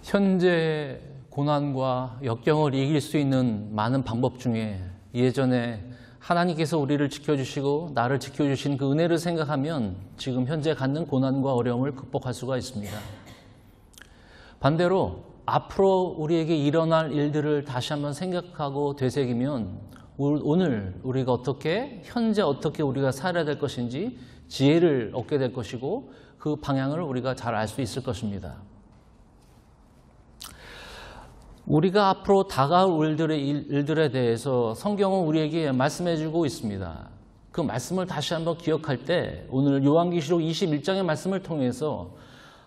현재 고난과 역경을 이길 수 있는 많은 방법 중에 예전에 하나님께서 우리를 지켜주시고 나를 지켜주신 그 은혜를 생각하면 지금 현재 갖는 고난과 어려움을 극복할 수가 있습니다. 반대로 앞으로 우리에게 일어날 일들을 다시 한번 생각하고 되새기면 오늘 우리가 현재 어떻게 우리가 살아야 될 것인지 지혜를 얻게 될 것이고 그 방향을 우리가 잘 알 수 있을 것입니다. 우리가 앞으로 다가올 일들에 대해서 성경은 우리에게 말씀해주고 있습니다. 그 말씀을 다시 한번 기억할 때 오늘 요한계시록 21장의 말씀을 통해서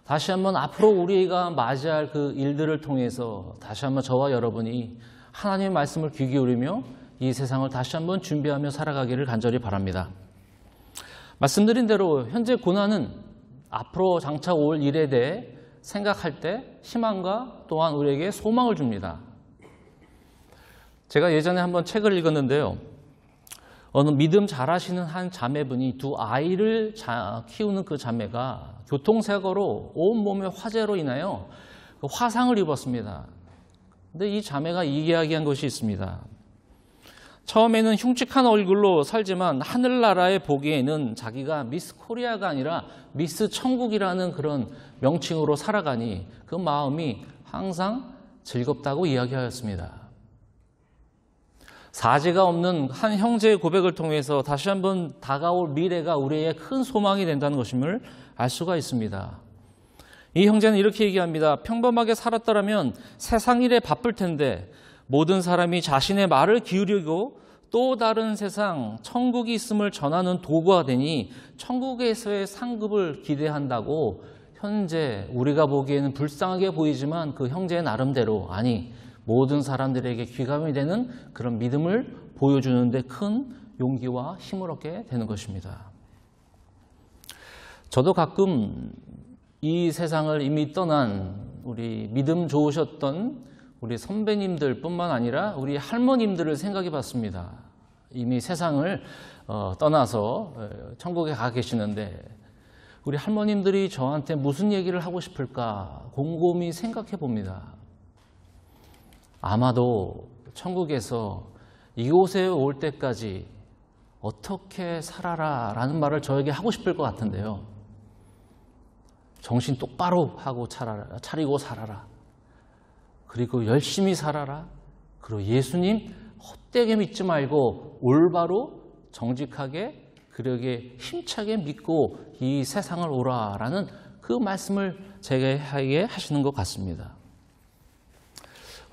다시 한번 앞으로 우리가 맞이할 그 일들을 통해서 다시 한번 저와 여러분이 하나님의 말씀을 귀 기울이며 이 세상을 다시 한번 준비하며 살아가기를 간절히 바랍니다. 말씀드린 대로 현재 고난은 앞으로 장차 올 일에 대해 생각할 때 희망과 또한 우리에게 소망을 줍니다. 제가 예전에 한번 책을 읽었는데요. 어느 믿음 잘하시는 한 자매분이 두 아이를 키우는 그 자매가 교통사고로 온몸에 화재로 인하여 화상을 입었습니다. 근데 이 자매가 이야기한 것이 있습니다. 처음에는 흉측한 얼굴로 살지만 하늘나라에 보기에는 자기가 미스 코리아가 아니라 미스 천국이라는 그런 명칭으로 살아가니 그 마음이 항상 즐겁다고 이야기하였습니다. 사지가 없는 한 형제의 고백을 통해서 다시 한번 다가올 미래가 우리의 큰 소망이 된다는 것임을 알 수가 있습니다. 이 형제는 이렇게 얘기합니다. 평범하게 살았더라면 세상 일에 바쁠 텐데 모든 사람이 자신의 말을 기울이고 또 다른 세상, 천국이 있음을 전하는 도구가 되니 천국에서의 상급을 기대한다고 현재 우리가 보기에는 불쌍하게 보이지만 그 형제의 나름대로 아니 모든 사람들에게 귀감이 되는 그런 믿음을 보여주는 데 큰 용기와 힘을 얻게 되는 것입니다. 저도 가끔 이 세상을 이미 떠난 우리 믿음 좋으셨던 우리 선배님들 뿐만 아니라 우리 할머님들을 생각해 봤습니다. 이미 세상을 떠나서 천국에 가 계시는데 우리 할머님들이 저한테 무슨 얘기를 하고 싶을까 곰곰이 생각해 봅니다. 아마도 천국에서 이곳에 올 때까지 어떻게 살아라 라는 말을 저에게 하고 싶을 것 같은데요. 정신 똑바로 하고 차리고 살아라. 그리고 열심히 살아라. 그리고 예수님 헛되게 믿지 말고 올바로 정직하게 그러게 힘차게 믿고 이 세상을 오라라는 그 말씀을 제게 하시는 것 같습니다.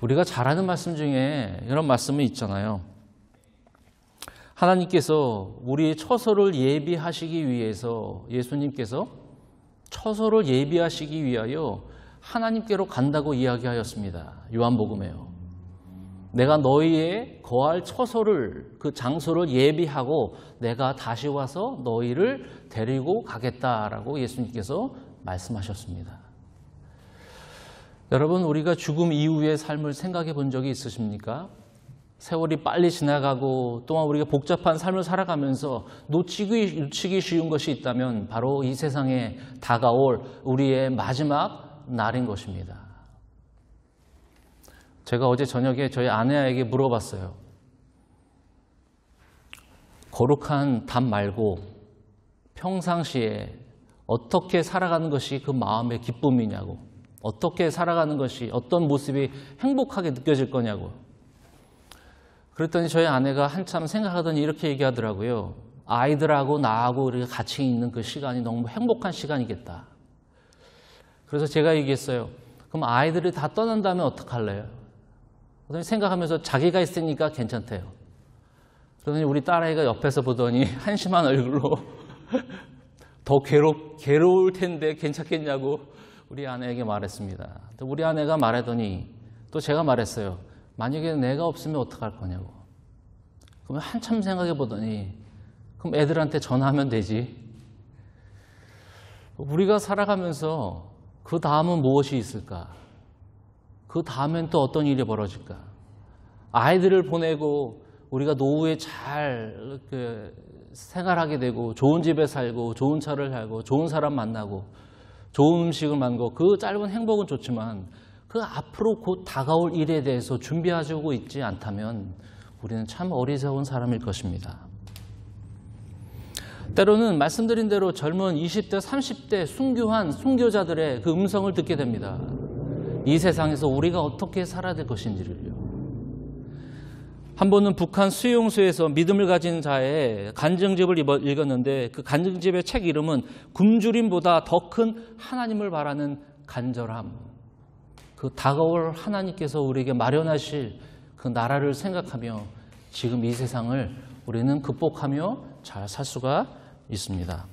우리가 잘 아는 말씀 중에 이런 말씀이 있잖아요. 하나님께서 우리의 처소를 예비하시기 위해서 예수님께서 처소를 예비하시기 위하여 하나님께로 간다고 이야기하였습니다. 요한복음에요. 내가 너희의 거할 처소를 그 장소를 예비하고 내가 다시 와서 너희를 데리고 가겠다라고 예수님께서 말씀하셨습니다. 여러분 우리가 죽음 이후의 삶을 생각해 본 적이 있으십니까? 세월이 빨리 지나가고 또한 우리가 복잡한 삶을 살아가면서 놓치기 쉬운 것이 있다면 바로 이 세상에 다가올 우리의 마지막 날인 것입니다. 제가 어제 저녁에 저희 아내에게 물어봤어요. 거룩한 답 말고 평상시에 어떻게 살아가는 것이 그 마음의 기쁨이냐고, 어떻게 살아가는 것이 어떤 모습이 행복하게 느껴질 거냐고. 그랬더니 저희 아내가 한참 생각하더니 이렇게 얘기하더라고요. 아이들하고 나하고 우리가 같이 있는 그 시간이 너무 행복한 시간이겠다. 그래서 제가 얘기했어요. 그럼 아이들이 다 떠난다면 어떡할래요? 그러더니 생각하면서 자기가 있으니까 괜찮대요. 그러더니 우리 딸아이가 옆에서 보더니 한심한 얼굴로 더 괴로울 텐데 괜찮겠냐고 우리 아내에게 말했습니다. 또 우리 아내가 말하더니 또 제가 말했어요. 만약에 내가 없으면 어떡할 거냐고. 그러면 한참 생각해 보더니 그럼 애들한테 전화하면 되지. 우리가 살아가면서 그 다음은 무엇이 있을까? 그 다음엔 또 어떤 일이 벌어질까? 아이들을 보내고 우리가 노후에 잘 생활하게 되고 좋은 집에 살고 좋은 차를 살고 좋은 사람 만나고 좋은 음식을 만나고 그 짧은 행복은 좋지만 그 앞으로 곧 다가올 일에 대해서 준비하고 있지 않다면 우리는 참 어리석은 사람일 것입니다. 때로는 말씀드린 대로 젊은 20대, 30대 순교한 순교자들의 그 음성을 듣게 됩니다. 이 세상에서 우리가 어떻게 살아야 될 것인지를요. 한 번은 북한 수용소에서 믿음을 가진 자의 간증집을 읽었는데 그 간증집의 책 이름은 굶주림보다 더 큰 하나님을 바라는 간절함. 그 다가올 하나님께서 우리에게 마련하실 그 나라를 생각하며 지금 이 세상을 우리는 극복하며 잘 살 수가 있습니다.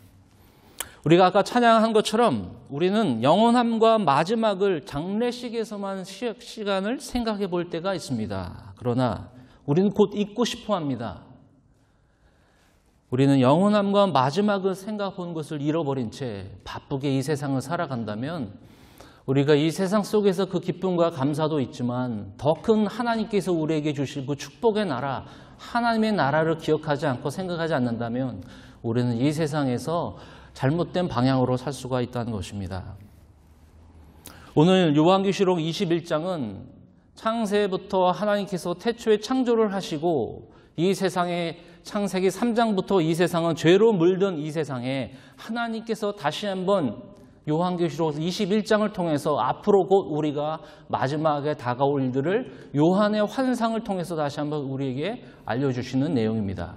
우리가 아까 찬양한 것처럼 우리는 영원함과 마지막을 장례식에서만 시간을 생각해 볼 때가 있습니다. 그러나 우리는 곧 잊고 싶어 합니다. 우리는 영원함과 마지막을 생각해 본 것을 잃어버린 채 바쁘게 이 세상을 살아간다면 우리가 이 세상 속에서 그 기쁨과 감사도 있지만 더 큰 하나님께서 우리에게 주실 그 축복의 나라, 하나님의 나라를 기억하지 않고 생각하지 않는다면 우리는 이 세상에서 잘못된 방향으로 살 수가 있다는 것입니다. 오늘 요한계시록 21장은 창세부터 하나님께서 태초에 창조를 하시고 이 세상에 창세기 3장부터 이 세상은 죄로 물든 이 세상에 하나님께서 다시 한번 요한계시록 21장을 통해서 앞으로 곧 우리가 마지막에 다가올 일들을 요한의 환상을 통해서 다시 한번 우리에게 알려주시는 내용입니다.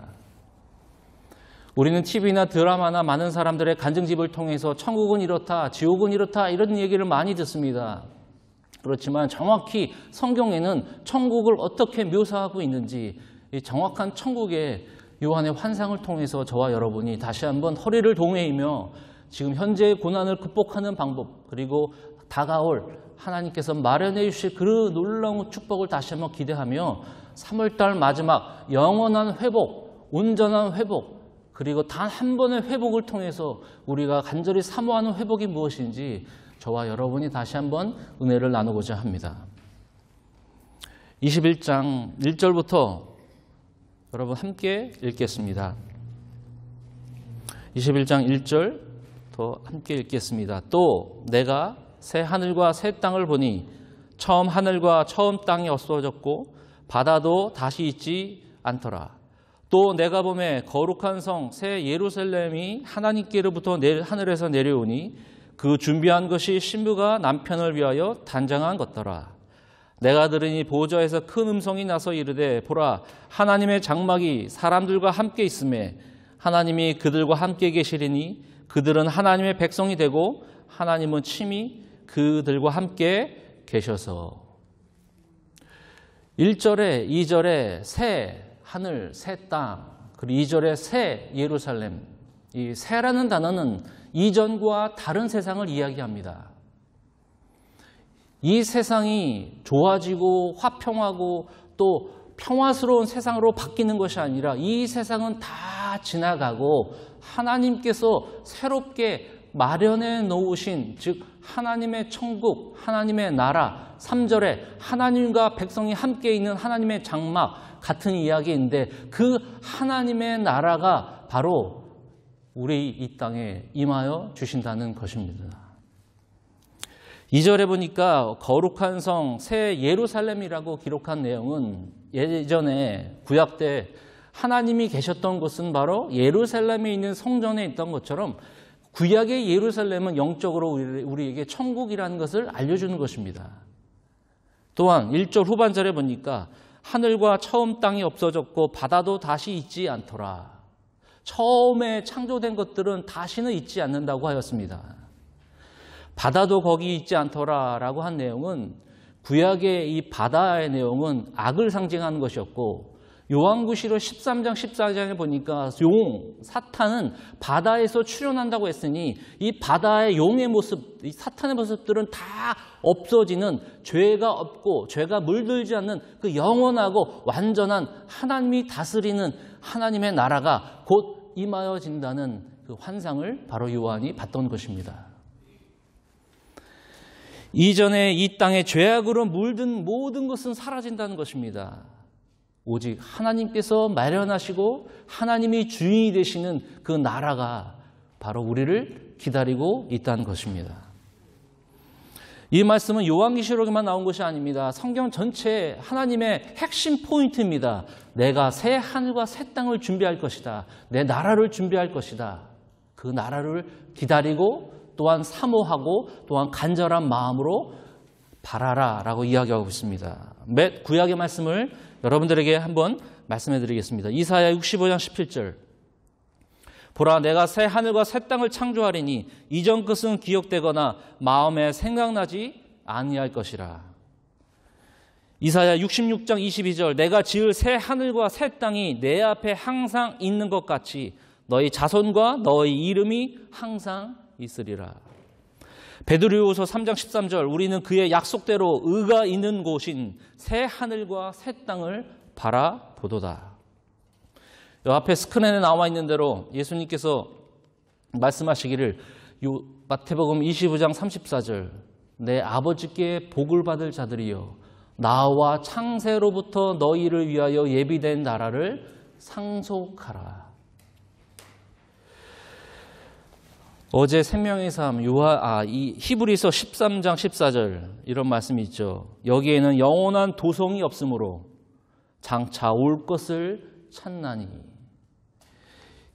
우리는 TV나 드라마나 많은 사람들의 간증집을 통해서 천국은 이렇다, 지옥은 이렇다 이런 얘기를 많이 듣습니다. 그렇지만 정확히 성경에는 천국을 어떻게 묘사하고 있는지 이 정확한 천국의 요한의 환상을 통해서 저와 여러분이 다시 한번 허리를 동해이며 지금 현재의 고난을 극복하는 방법 그리고 다가올 하나님께서 마련해 주실 그 놀라운 축복을 다시 한번 기대하며 3월달 마지막 영원한 회복, 온전한 회복 그리고 단 한 번의 회복을 통해서 우리가 간절히 사모하는 회복이 무엇인지 저와 여러분이 다시 한번 은혜를 나누고자 합니다. 21장 1절부터 여러분 함께 읽겠습니다. 21장 1절 더 함께 읽겠습니다. 또 내가 새 하늘과 새 땅을 보니 처음 하늘과 처음 땅이 없어졌고 바다도 다시 있지 않더라. 또 내가 보매 거룩한 성 새 예루살렘이 하나님께로부터 하늘에서 내려오니 그 준비한 것이 신부가 남편을 위하여 단장한 것더라. 내가 들으니 보좌에서 큰 음성이 나서 이르되 보라 하나님의 장막이 사람들과 함께 있음에 하나님이 그들과 함께 계시리니 그들은 하나님의 백성이 되고 하나님은 친히 그들과 함께 계셔서 1절에 2절에 새 하늘, 새 땅, 그리고 2절에 새 예루살렘. 이 새라는 단어는 이전과 다른 세상을 이야기합니다. 이 세상이 좋아지고 화평하고 또 평화스러운 세상으로 바뀌는 것이 아니라 이 세상은 다 지나가고 하나님께서 새롭게 마련해 놓으신 즉 하나님의 천국, 하나님의 나라 3절에 하나님과 백성이 함께 있는 하나님의 장막 같은 이야기인데 그 하나님의 나라가 바로 우리 이 땅에 임하여 주신다는 것입니다. 2절에 보니까 거룩한 성 새 예루살렘이라고 기록한 내용은 예전에 구약 때 하나님이 계셨던 곳은 바로 예루살렘에 있는 성전에 있던 것처럼 구약의 예루살렘은 영적으로 우리에게 천국이라는 것을 알려주는 것입니다. 또한 1절 후반절에 보니까 하늘과 처음 땅이 없어졌고 바다도 다시 있지 않더라. 처음에 창조된 것들은 다시는 있지 않는다고 하였습니다. 바다도 거기 있지 않더라라고 한 내용은 구약의 이 바다의 내용은 악을 상징하는 것이었고 요한계시록 13장 14장에 보니까 사탄은 바다에서 출현한다고 했으니 이 바다의 용의 모습, 이 사탄의 모습들은 다 없어지는 죄가 없고 죄가 물들지 않는 그 영원하고 완전한 하나님이 다스리는 하나님의 나라가 곧 임하여진다는 그 환상을 바로 요한이 봤던 것입니다. 이전에 이 땅에 죄악으로 물든 모든 것은 사라진다는 것입니다. 오직 하나님께서 마련하시고 하나님이 주인이 되시는 그 나라가 바로 우리를 기다리고 있다는 것입니다. 이 말씀은 요한계시록에만 나온 것이 아닙니다. 성경 전체에 하나님의 핵심 포인트입니다. 내가 새 하늘과 새 땅을 준비할 것이다. 내 나라를 준비할 것이다. 그 나라를 기다리고 또한 사모하고 또한 간절한 마음으로 바라라 라고 이야기하고 있습니다. 몇 구약의 말씀을 여러분들에게 한번 말씀해 드리겠습니다. 이사야 65장 17절. 보라, 내가 새 하늘과 새 땅을 창조하리니 이전 것은 기억되거나 마음에 생각나지 아니할 것이라. 이사야 66장 22절. 내가 지을 새 하늘과 새 땅이 내 앞에 항상 있는 것 같이 너희 자손과 너희 이름이 항상 있으리라. 베드로후서 3장 13절. 우리는 그의 약속대로 의가 있는 곳인 새 하늘과 새 땅을 바라보도다. 이 앞에 스크린에 나와 있는 대로 예수님께서 말씀하시기를 마태복음 25장 34절. 내 아버지께 복을 받을 자들이여 나와 창세로부터 너희를 위하여 예비된 나라를 상속하라. 어제 생명의 삶 히브리서 13장 14절 이런 말씀이 있죠. 여기에는 영원한 도성이 없으므로 장차 올 것을 찾나니.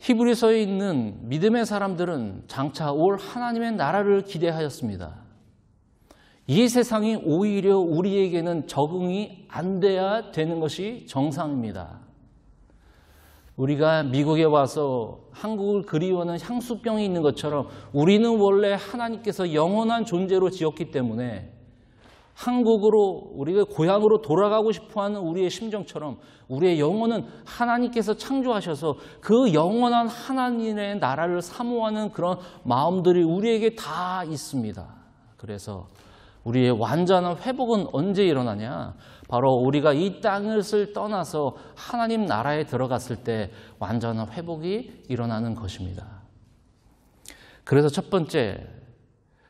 히브리서에 있는 믿음의 사람들은 장차 올 하나님의 나라를 기대하였습니다. 이 세상이 오히려 우리에게는 적응이 안 돼야 되는 것이 정상입니다. 우리가 미국에 와서 한국을 그리워하는 향수병이 있는 것처럼 우리는 원래 하나님께서 영원한 존재로 지었기 때문에 한국으로 우리가 고향으로 돌아가고 싶어하는 우리의 심정처럼 우리의 영혼은 하나님께서 창조하셔서 그 영원한 하나님의 나라를 사모하는 그런 마음들이 우리에게 다 있습니다. 그래서 우리의 완전한 회복은 언제 일어나냐? 바로 우리가 이 땅을 떠나서 하나님 나라에 들어갔을 때 완전한 회복이 일어나는 것입니다. 그래서 첫 번째,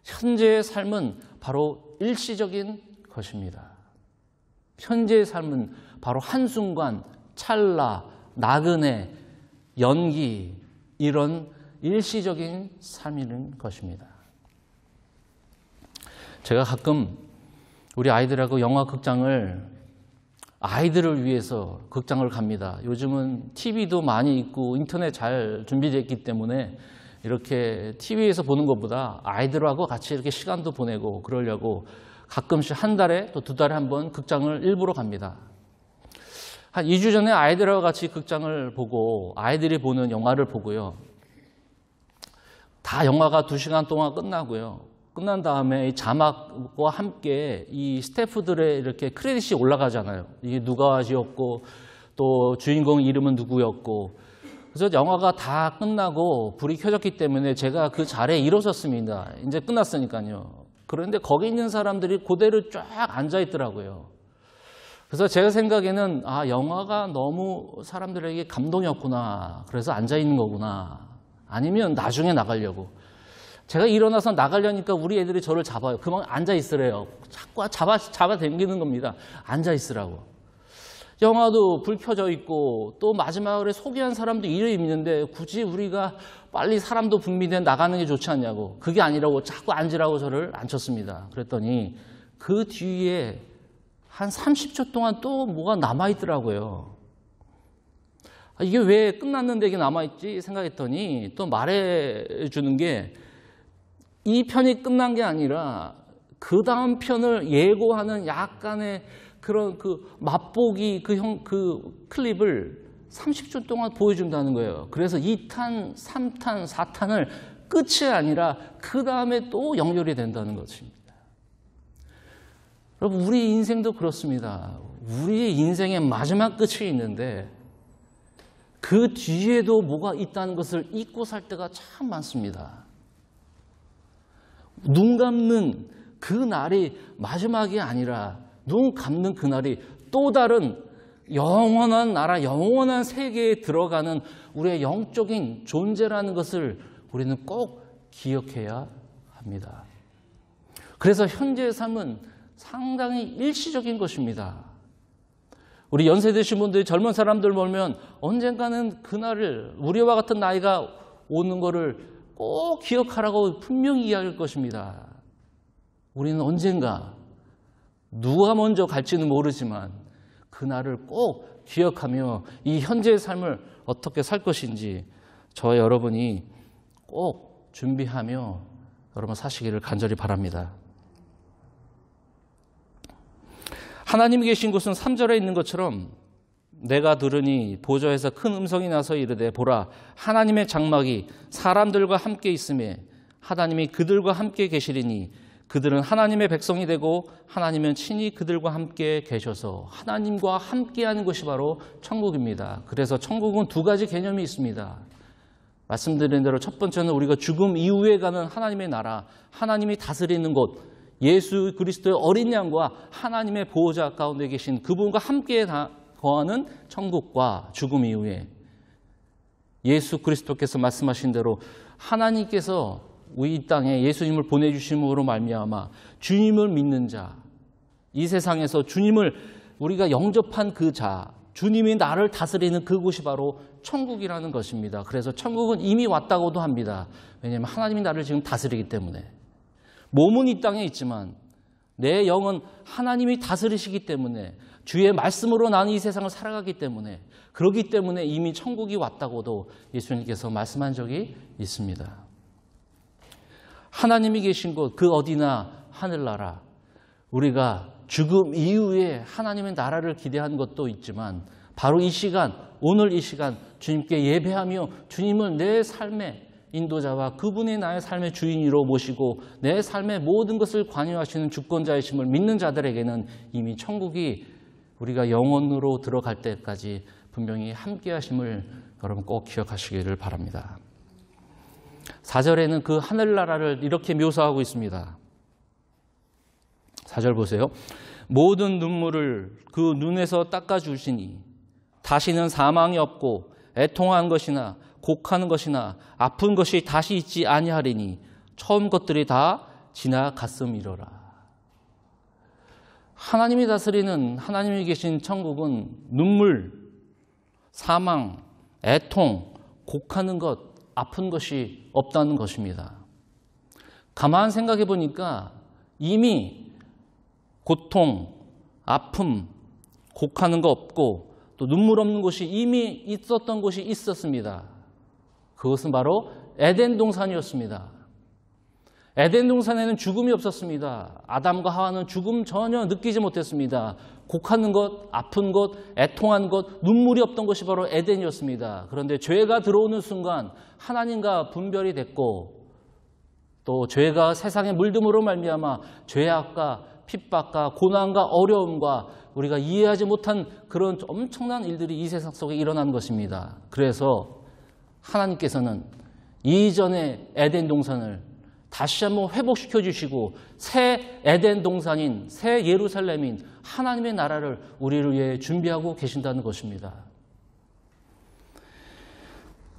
현재의 삶은 바로 일시적인 것입니다. 현재의 삶은 바로 한순간, 찰나, 나그네, 연기 이런 일시적인 삶이는 것입니다. 제가 가끔 우리 아이들하고 영화 극장을 아이들을 위해서 극장을 갑니다. 요즘은 TV도 많이 있고 인터넷 잘 준비되어 있기 때문에 이렇게 TV에서 보는 것보다 아이들하고 같이 이렇게 시간도 보내고 그러려고 가끔씩 한 달에 또 두 달에 한 번 극장을 일부러 갑니다. 한 2주 전에 아이들하고 같이 극장을 보고 아이들이 보는 영화를 보고요. 다 영화가 2시간 동안 끝나고요. 끝난 다음에 자막과 함께 이 스태프들의 이렇게 크레딧이 올라가잖아요. 이게 누가 지었고 또 주인공 이름은 누구였고. 그래서 영화가 다 끝나고 불이 켜졌기 때문에 제가 그 자리에 일어섰습니다. 이제 끝났으니까요. 그런데 거기 있는 사람들이 그대로 쫙 앉아 있더라고요. 그래서 제가 생각에는 영화가 너무 사람들에게 감동이었구나. 그래서 앉아 있는 거구나. 아니면 나중에 나가려고. 제가 일어나서 나가려니까 우리 애들이 저를 잡아요. 그만 앉아 있으래요. 자꾸 잡아당기는 겁니다. 앉아 있으라고. 영화도 불 켜져 있고 또 마지막에 소개한 사람도 이름이 있는데 굳이 우리가 빨리 사람도 분비돼 나가는 게 좋지 않냐고. 그게 아니라고 자꾸 앉으라고 저를 앉혔습니다. 그랬더니 그 뒤에 한 30초 동안 또 뭐가 남아있더라고요. 이게 왜 끝났는데 이게 남아있지 생각했더니 또 말해주는 게 이 편이 끝난 게 아니라 그 다음 편을 예고하는 약간의 그런 그 맛보기 그 클립을 30초 동안 보여준다는 거예요. 그래서 2탄, 3탄, 4탄을 끝이 아니라 그 다음에 또 연결이 된다는 것입니다. 여러분, 우리 인생도 그렇습니다. 우리의 인생의 마지막 끝이 있는데 그 뒤에도 뭐가 있다는 것을 잊고 살 때가 참 많습니다. 눈 감는 그 날이 마지막이 아니라 눈 감는 그 날이 또 다른 영원한 나라, 영원한 세계에 들어가는 우리의 영적인 존재라는 것을 우리는 꼭 기억해야 합니다. 그래서 현재의 삶은 상당히 일시적인 것입니다. 우리 연세 드신 분들이 젊은 사람들 보면 언젠가는 그날을 우리와 같은 나이가 오는 것을 꼭 기억하라고 분명히 이야기할 것입니다. 우리는 언젠가 누가 먼저 갈지는 모르지만 그날을 꼭 기억하며 이 현재의 삶을 어떻게 살 것인지 저와 여러분이 꼭 준비하며 여러분 사시기를 간절히 바랍니다. 하나님이 계신 곳은 3절에 있는 것처럼 내가 들으니 보좌에서 큰 음성이 나서 이르되 보라 하나님의 장막이 사람들과 함께 있음에 하나님이 그들과 함께 계시리니 그들은 하나님의 백성이 되고 하나님은 친히 그들과 함께 계셔서 하나님과 함께하는 것이 바로 천국입니다. 그래서 천국은 두 가지 개념이 있습니다. 말씀드린 대로 첫 번째는 우리가 죽음 이후에 가는 하나님의 나라, 하나님이 다스리는 곳, 예수 그리스도의 어린 양과 하나님의 보호자 가운데 계신 그분과 함께 거하는 천국과 죽음 이후에 예수 그리스도께서 말씀하신 대로 하나님께서 우리 이 땅에 예수님을 보내주심으로 말미암아 주님을 믿는 자, 이 세상에서 주님을 우리가 영접한 그 자, 주님이 나를 다스리는 그곳이 바로 천국이라는 것입니다. 그래서 천국은 이미 왔다고도 합니다. 왜냐하면 하나님이 나를 지금 다스리기 때문에. 몸은 이 땅에 있지만 내 영은 하나님이 다스리시기 때문에 주의 말씀으로 나는 이 세상을 살아가기 때문에 그렇기 때문에 이미 천국이 왔다고도 예수님께서 말씀한 적이 있습니다. 하나님이 계신 곳 그 어디나 하늘나라, 우리가 죽음 이후에 하나님의 나라를 기대하는 것도 있지만 바로 이 시간, 오늘 이 시간 주님께 예배하며 주님을 내 삶의 인도자와 그분이 나의 삶의 주인으로 모시고 내 삶의 모든 것을 관여하시는 주권자이심을 믿는 자들에게는 이미 천국이 우리가 영원으로 들어갈 때까지 분명히 함께 하심을 여러분 꼭 기억하시기를 바랍니다. 4절에는 그 하늘나라를 이렇게 묘사하고 있습니다. 4절 보세요. 모든 눈물을 그 눈에서 닦아주시니 다시는 사망이 없고 애통한 것이나 곡하는 것이나 아픈 것이 다시 있지 아니하리니 처음 것들이 다 지나갔음이로라. 하나님이 다스리는 하나님이 계신 천국은 눈물, 사망, 애통, 곡하는 것, 아픈 것이 없다는 것입니다. 가만 생각해 보니까 이미 고통, 아픔, 곡하는 거 없고 또 눈물 없는 곳이 이미 있었던 곳이 있었습니다. 그것은 바로 에덴 동산이었습니다. 에덴 동산에는 죽음이 없었습니다. 아담과 하와는 죽음 전혀 느끼지 못했습니다. 곡하는 것, 아픈 것, 애통한 것, 눈물이 없던 것이 바로 에덴이었습니다. 그런데 죄가 들어오는 순간 하나님과 분별이 됐고 또 죄가 세상에 물듦으로 말미암아 죄악과 핍박과 고난과 어려움과 우리가 이해하지 못한 그런 엄청난 일들이 이 세상 속에 일어나는 것입니다. 그래서 하나님께서는 이전의 에덴 동산을 다시 한번 회복시켜 주시고 새 에덴 동산인 새 예루살렘인 하나님의 나라를 우리를 위해 준비하고 계신다는 것입니다.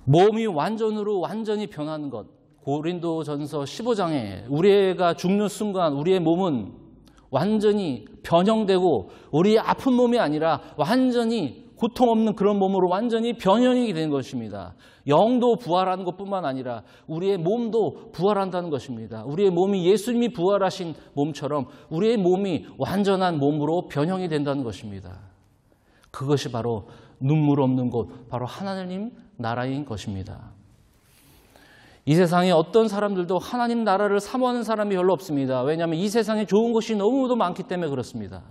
몸이 완전히 변하는 것. 고린도전서 15장에 우리가 죽는 순간 우리의 몸은 완전히 변형되고 우리의 아픈 몸이 아니라 완전히 고통 없는 그런 몸으로 완전히 변형이 되는 것입니다. 영도 부활하는 것뿐만 아니라 우리의 몸도 부활한다는 것입니다. 우리의 몸이 예수님이 부활하신 몸처럼 우리의 몸이 완전한 몸으로 변형이 된다는 것입니다. 그것이 바로 눈물 없는 곳, 바로 하나님 나라인 것입니다. 이 세상에 어떤 사람들도 하나님 나라를 사모하는 사람이 별로 없습니다. 왜냐하면 이 세상에 좋은 것이 너무도 많기 때문에 그렇습니다.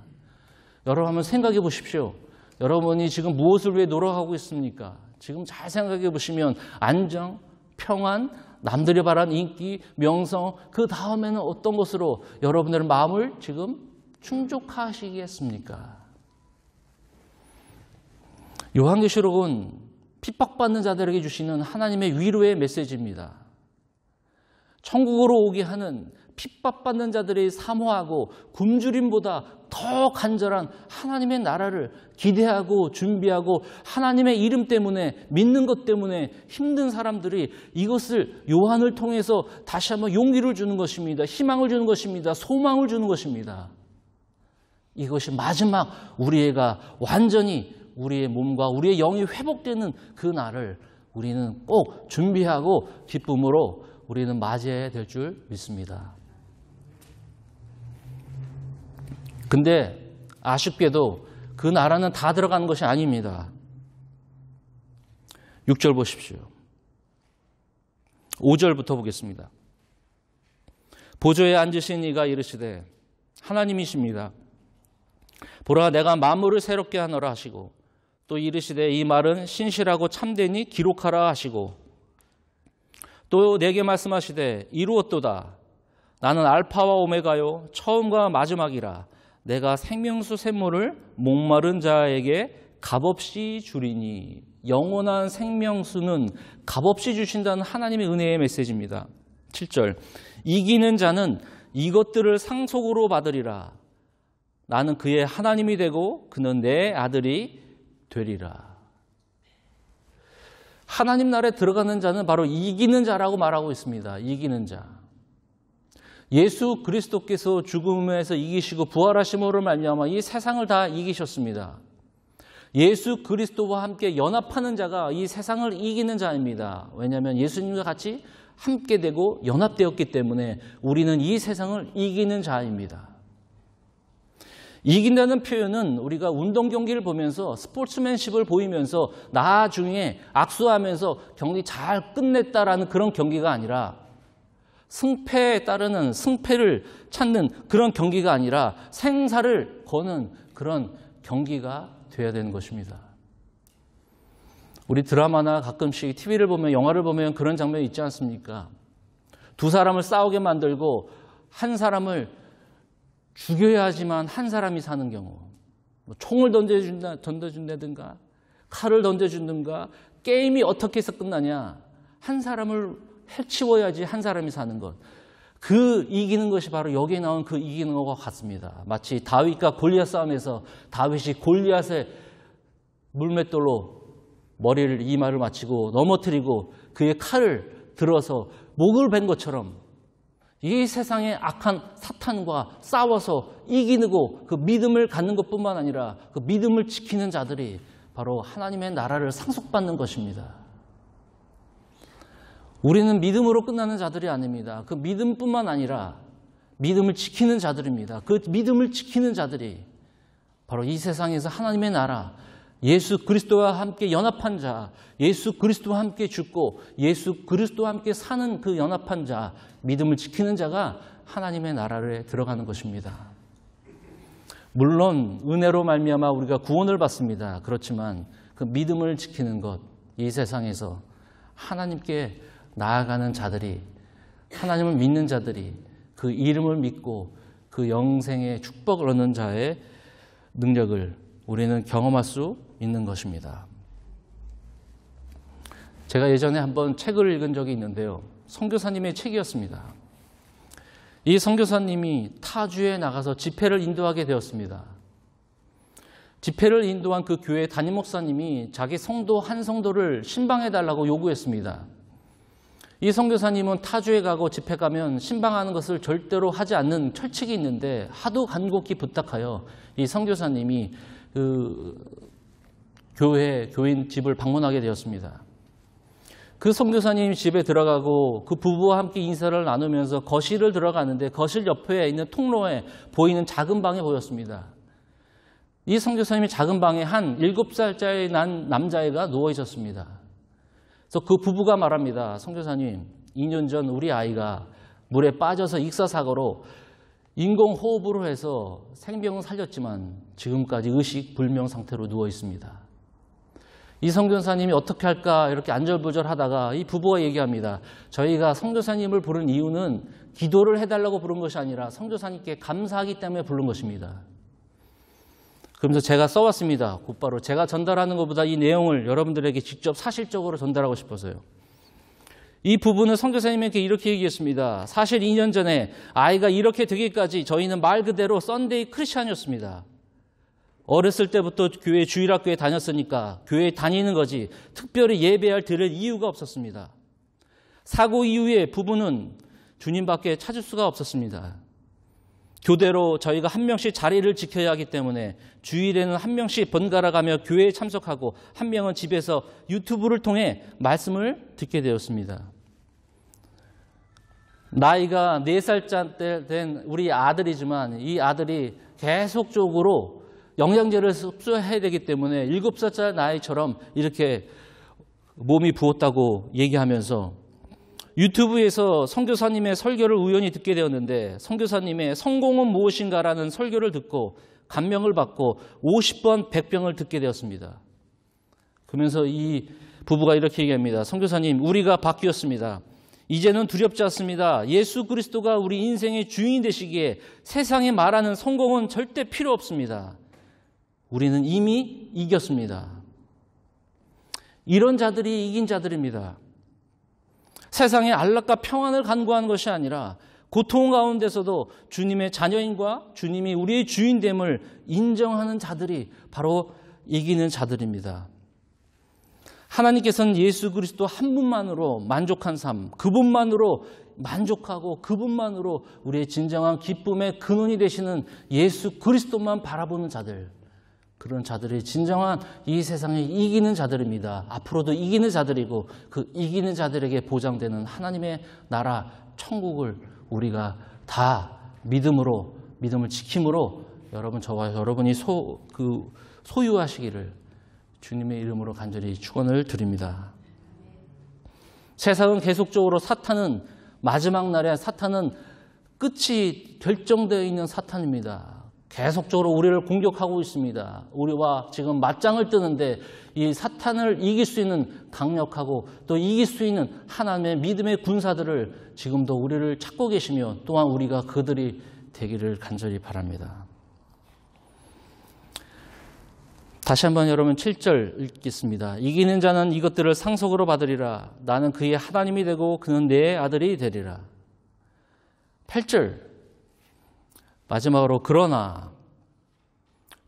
여러분 한번 생각해 보십시오. 여러분이 지금 무엇을 위해 노력하고 있습니까? 지금 잘 생각해 보시면 안정, 평안, 남들이 바라는 인기, 명성, 그 다음에는 어떤 것으로 여러분들의 마음을 지금 충족하시겠습니까? 요한계시록은 핍박받는 자들에게 주시는 하나님의 위로의 메시지입니다. 천국으로 오게 하는 핍박받는 자들이 사모하고 굶주림보다 더 간절한 하나님의 나라를 기대하고 준비하고 하나님의 이름 때문에 믿는 것 때문에 힘든 사람들이 이것을 요한을 통해서 다시 한번 용기를 주는 것입니다. 희망을 주는 것입니다. 소망을 주는 것입니다. 이것이 마지막 우리가 완전히 우리의 몸과 우리의 영이 회복되는 그 날을 우리는 꼭 준비하고 기쁨으로 우리는 맞이해야 될 줄 믿습니다. 근데 아쉽게도 그 나라는 다 들어가는 것이 아닙니다. 6절 보십시오. 5절부터 보겠습니다. 보좌에 앉으신 이가 이르시되 하나님이십니다. 보라 내가 만물을 새롭게 하노라 하시고 또 이르시되 이 말은 신실하고 참되니 기록하라 하시고 또 내게 말씀하시되 이루었도다. 나는 알파와 오메가요 처음과 마지막이라. 내가 생명수 샘물을 목마른 자에게 값없이 주리니. 영원한 생명수는 값없이 주신다는 하나님의 은혜의 메시지입니다. 7절 이기는 자는 이것들을 상속으로 받으리라. 나는 그의 하나님이 되고 그는 내 아들이 되리라. 하나님 나라에 들어가는 자는 바로 이기는 자라고 말하고 있습니다. 이기는 자. 예수 그리스도께서 죽음에서 이기시고 부활하심으로 말미암아 이 세상을 다 이기셨습니다. 예수 그리스도와 함께 연합하는 자가 이 세상을 이기는 자입니다. 왜냐하면 예수님과 같이 함께 되고 연합되었기 때문에 우리는 이 세상을 이기는 자입니다. 이긴다는 표현은 우리가 운동 경기를 보면서 스포츠맨십을 보이면서 나중에 악수하면서 경기 잘 끝냈다라는 그런 경기가 아니라 승패에 따르는 승패를 찾는 그런 경기가 아니라 생사를 거는 그런 경기가 되어야 되는 것입니다. 우리 드라마나 가끔씩 TV를 보면 영화를 보면 그런 장면이 있지 않습니까? 두 사람을 싸우게 만들고 한 사람을 죽여야 하지만 한 사람이 사는 경우, 총을 던져준다든가 칼을 던져준다든가 게임이 어떻게 해서 끝나냐, 한 사람을 해치워야지 한 사람이 사는 것. 그 이기는 것이 바로 여기에 나온 그 이기는 것과 같습니다. 마치 다윗과 골리앗 싸움에서 다윗이 골리앗의 물맷돌로 머리를 이마를 맞추고 넘어뜨리고 그의 칼을 들어서 목을 벤 것처럼 이 세상의 악한 사탄과 싸워서 이기고 그 믿음을 갖는 것뿐만 아니라 그 믿음을 지키는 자들이 바로 하나님의 나라를 상속받는 것입니다. 우리는 믿음으로 끝나는 자들이 아닙니다. 그 믿음뿐만 아니라 믿음을 지키는 자들입니다. 그 믿음을 지키는 자들이 바로 이 세상에서 하나님의 나라, 예수 그리스도와 함께 연합한 자, 예수 그리스도와 함께 죽고 예수 그리스도와 함께 사는 그 연합한 자, 믿음을 지키는 자가 하나님의 나라에 들어가는 것입니다. 물론 은혜로 말미암아 우리가 구원을 받습니다. 그렇지만 그 믿음을 지키는 것, 이 세상에서 하나님께 나아가는 자들이, 하나님을 믿는 자들이 그 이름을 믿고 그 영생의 축복을 얻는 자의 능력을 우리는 경험할 수 있는 것입니다. 제가 예전에 한번 책을 읽은 적이 있는데요. 선교사님의 책이었습니다. 이 선교사님이 타주에 나가서 집회를 인도하게 되었습니다. 집회를 인도한 그 교회 담임 목사님이 자기 성도 한 성도를 신방해달라고 요구했습니다. 이 선교사님은 타주에 가고 집회 가면 신방하는 것을 절대로 하지 않는 철칙이 있는데 하도 간곡히 부탁하여 이 선교사님이 그 교인 집을 방문하게 되었습니다. 그 선교사님 집에 들어가고 그 부부와 함께 인사를 나누면서 거실을 들어가는데 거실 옆에 있는 통로에 보이는 작은 방이 보였습니다. 이 선교사님이 작은 방에 한 7살짜리 난 남자애가 누워 있었습니다. 그래서 그 부부가 말합니다. 선교사님, 2년 전 우리 아이가 물에 빠져서 익사사고로 인공호흡으로 해서 생명은 살렸지만 지금까지 의식 불명 상태로 누워 있습니다. 이 선교사님이 어떻게 할까 이렇게 안절부절하다가 이 부부가 얘기합니다. 저희가 선교사님을 부른 이유는 기도를 해달라고 부른 것이 아니라 선교사님께 감사하기 때문에 부른 것입니다. 그러면서 제가 써왔습니다. 곧바로 제가 전달하는 것보다 이 내용을 여러분들에게 직접 사실적으로 전달하고 싶어서요. 이 부부는 선교사님에게 이렇게 얘기했습니다. 사실 2년 전에 아이가 이렇게 되기까지 저희는 말 그대로 썬데이 크리스찬이었습니다. 어렸을 때부터 교회 주일학교에 다녔으니까 교회에 다니는 거지 특별히 예배할 들을 이유가 없었습니다. 사고 이후에 부부는 주님밖에 찾을 수가 없었습니다. 교대로 저희가 한 명씩 자리를 지켜야 하기 때문에 주일에는 한 명씩 번갈아 가며 교회에 참석하고 한 명은 집에서 유튜브를 통해 말씀을 듣게 되었습니다. 나이가 4살짜 된 우리 아들이지만 이 아들이 계속적으로 영양제를 섭취해야 되기 때문에 7살짜리 나이처럼 이렇게 몸이 부었다고 얘기하면서 유튜브에서 선교사님의 설교를 우연히 듣게 되었는데 선교사님의 성공은 무엇인가라는 설교를 듣고 감명을 받고 50번 100병을 듣게 되었습니다. 그러면서 이 부부가 이렇게 얘기합니다. 선교사님, 우리가 바뀌었습니다. 이제는 두렵지 않습니다. 예수 그리스도가 우리 인생의 주인이 되시기에 세상에 말하는 성공은 절대 필요 없습니다. 우리는 이미 이겼습니다. 이런 자들이 이긴 자들입니다. 세상의 안락과 평안을 간구하는 것이 아니라 고통 가운데서도 주님의 자녀인과 주님이 우리의 주인됨을 인정하는 자들이 바로 이기는 자들입니다. 하나님께서는 예수 그리스도 한 분만으로 만족한 삶, 그분만으로 만족하고 그분만으로 우리의 진정한 기쁨의 근원이 되시는 예수 그리스도만 바라보는 자들, 그런 자들이 진정한 이 세상에 이기는 자들입니다. 앞으로도 이기는 자들이고 그 이기는 자들에게 보장되는 하나님의 나라, 천국을 우리가 다 믿음을 지킴으로 저와 여러분이 소유하시기를 주님의 이름으로 간절히 축원을 드립니다. 세상은 계속적으로 마지막 날에 사탄은 끝이 결정되어 있는 사탄입니다. 계속적으로 우리를 공격하고 있습니다. 우리와 지금 맞짱을 뜨는데 이 사탄을 이길 수 있는 강력하고 또 이길 수 있는 하나님의 믿음의 군사들을 지금도 우리를 찾고 계시며 또한 우리가 그들이 되기를 간절히 바랍니다. 다시 한번 여러분 7절 읽겠습니다. 이기는 자는 이것들을 상속으로 받으리라. 나는 그의 하나님이 되고 그는 내 아들이 되리라. 8절 마지막으로 그러나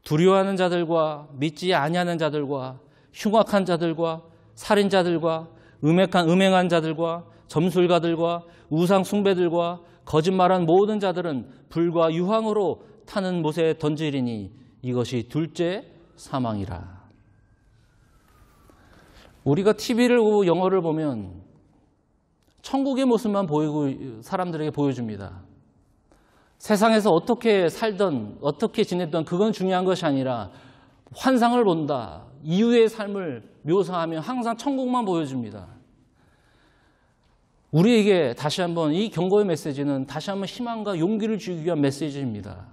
두려워하는 자들과 믿지 아니하는 자들과 흉악한 자들과 살인자들과 음행한 자들과 점술가들과 우상 숭배들과 거짓말한 모든 자들은 불과 유황으로 타는 못에 던지리니 이것이 둘째 사망이라. 우리가 TV를 보고 영화를 보면 천국의 모습만 보이고 사람들에게 보여줍니다. 세상에서 어떻게 살던 어떻게 지냈던 그건 중요한 것이 아니라 환상을 본다. 이후의 삶을 묘사하며 항상 천국만 보여줍니다. 우리에게 다시 한번 이 경고의 메시지는 다시 한번 희망과 용기를 주기 위한 메시지입니다.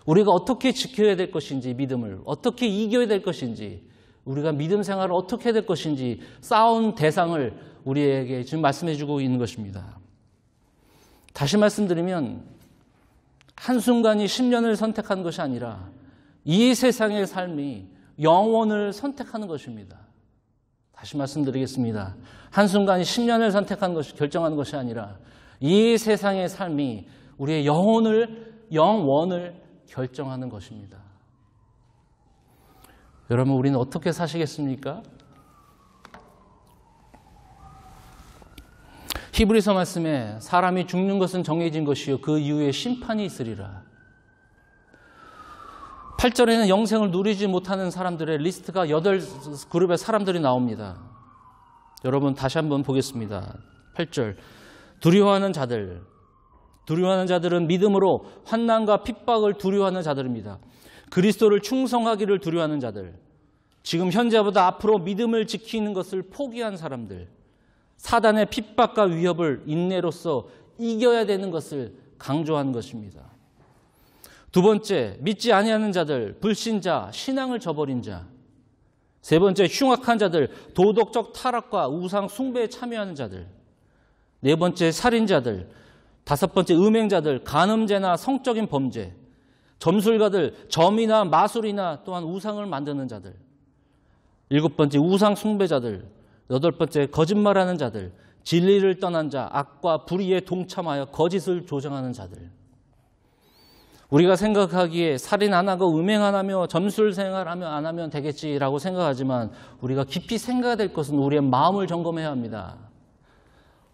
우리가 어떻게 지켜야 될 것인지 믿음을 어떻게 이겨야 될 것인지 우리가 믿음 생활을 어떻게 해야 될 것인지 싸운 대상을 우리에게 지금 말씀해 주고 있는 것입니다. 다시 말씀드리면 한순간이 10년을 선택한 것이 아니라 이 세상의 삶이 영원을 선택하는 것입니다. 다시 말씀드리겠습니다. 한순간이 10년을 결정하는 것이 아니라 이 세상의 삶이 우리의 영원을 결정하는 것입니다. 여러분, 우리는 어떻게 사시겠습니까? 히브리서 말씀에 사람이 죽는 것은 정해진 것이요 그 이후에 심판이 있으리라. 8절에는 영생을 누리지 못하는 사람들의 리스트가 8그룹의 사람들이 나옵니다. 여러분 다시 한번 보겠습니다. 8절 두려워하는 자들은 믿음으로 환난과 핍박을 두려워하는 자들입니다. 그리스도를 충성하기를 두려워하는 자들, 지금 현재보다 앞으로 믿음을 지키는 것을 포기한 사람들, 사단의 핍박과 위협을 인내로서 이겨야 되는 것을 강조하는 것입니다. 두 번째, 믿지 아니하는 자들, 불신자, 신앙을 저버린 자. 세 번째, 흉악한 자들, 도덕적 타락과 우상 숭배에 참여하는 자들. 네 번째, 살인자들. 다섯 번째, 음행자들, 간음죄나 성적인 범죄. 점술가들, 점이나 마술이나 또한 우상을 만드는 자들. 일곱 번째, 우상 숭배자들. 여덟 번째, 거짓말하는 자들, 진리를 떠난 자, 악과 불의에 동참하여 거짓을 조장하는 자들. 우리가 생각하기에 살인 안 하고 음행 안 하며 점술 생활하며 안 하면 되겠지라고 생각하지만 우리가 깊이 생각해야 될 것은 우리의 마음을 점검해야 합니다.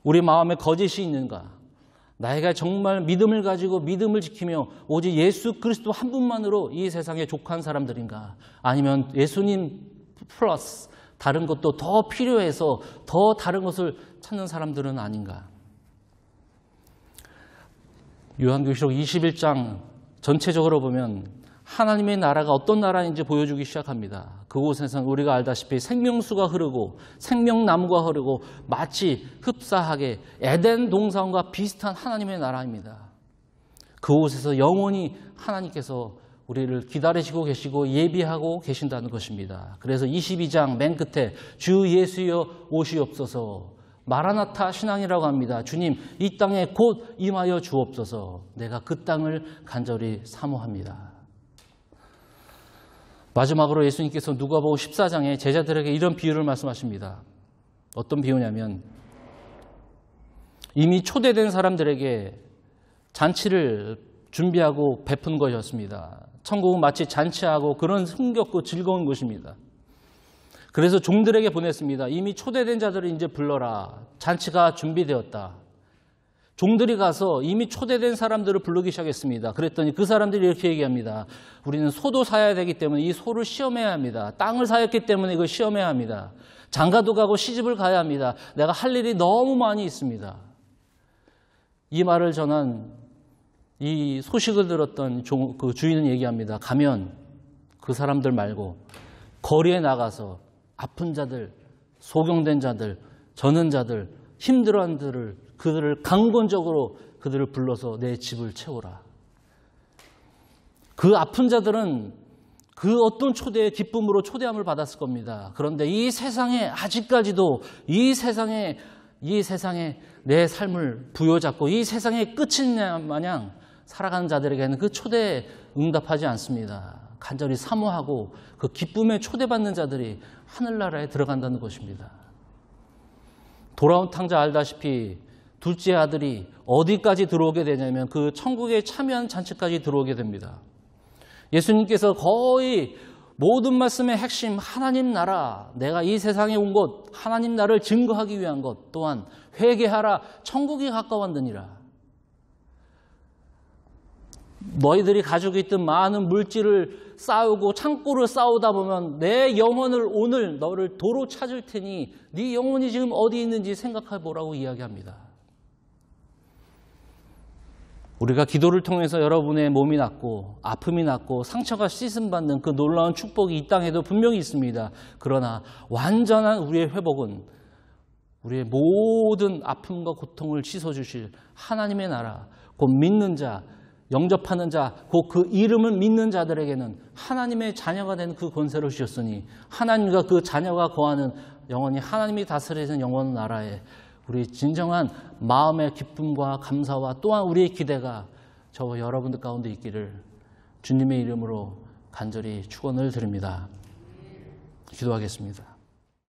우리 마음에 거짓이 있는가? 나이가 정말 믿음을 가지고 믿음을 지키며 오직 예수 그리스도 한 분만으로 이 세상에 족한 사람들인가? 아니면 예수님 플러스 다른 것도 더 필요해서 더 다른 것을 찾는 사람들은 아닌가? 요한계시록 21장 전체적으로 보면 하나님의 나라가 어떤 나라인지 보여주기 시작합니다. 그곳에서는 우리가 알다시피 생명수가 흐르고 생명나무가 흐르고 마치 흡사하게 에덴 동산과 비슷한 하나님의 나라입니다. 그곳에서 영원히 하나님께서 우리를 기다리시고 계시고 예비하고 계신다는 것입니다. 그래서 22장 맨 끝에 주 예수여 오시옵소서, 마라나타 신앙이라고 합니다. 주님, 이 땅에 곧 임하여 주옵소서. 내가 그 땅을 간절히 사모합니다. 마지막으로 예수님께서 누가복음 14장에 제자들에게 이런 비유를 말씀하십니다. 어떤 비유냐면 이미 초대된 사람들에게 잔치를 준비하고 베푼 것이었습니다. 천국은 마치 잔치하고 그런 흥겹고 즐거운 곳입니다. 그래서 종들에게 보냈습니다. 이미 초대된 자들을 이제 불러라. 잔치가 준비되었다. 종들이 가서 이미 초대된 사람들을 부르기 시작했습니다. 그랬더니 그 사람들이 이렇게 얘기합니다. 우리는 소도 사야 되기 때문에 이 소를 시험해야 합니다. 땅을 사였기 때문에 이걸 시험해야 합니다. 장가도 가고 시집을 가야 합니다. 내가 할 일이 너무 많이 있습니다. 이 말을 전한 이 소식을 들었던 그 주인은 얘기합니다. 가면 그 사람들 말고 거리에 나가서 아픈 자들, 소경된 자들, 저는 자들, 힘들어하는 그들을 강권적으로 그들을 불러서 내 집을 채우라. 그 아픈 자들은 그 어떤 초대의 기쁨으로 초대함을 받았을 겁니다. 그런데 이 세상에 아직까지도 이 세상에 내 삶을 부여잡고 이 세상의 끝인 마냥 살아가는 자들에게는 그 초대에 응답하지 않습니다. 간절히 사모하고 그 기쁨에 초대받는 자들이 하늘나라에 들어간다는 것입니다. 돌아온 탕자 알다시피 둘째 아들이 어디까지 들어오게 되냐면 그 천국에 참여한 잔치까지 들어오게 됩니다. 예수님께서 거의 모든 말씀의 핵심 하나님 나라, 내가 이 세상에 온 것, 하나님 나라를 증거하기 위한 것, 또한 회개하라, 천국이 가까웠느니라. 너희들이 가지고 있던 많은 물질을 쌓고 창고를 쌓으다 보면 내 영혼을 오늘 너를 도로 찾을 테니 네 영혼이 지금 어디 있는지 생각해 보라고 이야기합니다. 우리가 기도를 통해서 여러분의 몸이 낫고 아픔이 낫고 상처가 씻음받는 그 놀라운 축복이 이 땅에도 분명히 있습니다. 그러나 완전한 우리의 회복은 우리의 모든 아픔과 고통을 씻어주실 하나님의 나라, 곧 믿는 자, 영접하는 자, 곧 그 이름을 믿는 자들에게는 하나님의 자녀가 된 그 권세를 주셨으니 하나님과 그 자녀가 거하는 영원히 하나님이 다스리는 영원 나라에 우리 진정한 마음의 기쁨과 감사와 또한 우리의 기대가 저와 여러분들 가운데 있기를 주님의 이름으로 간절히 축원을 드립니다. 기도하겠습니다.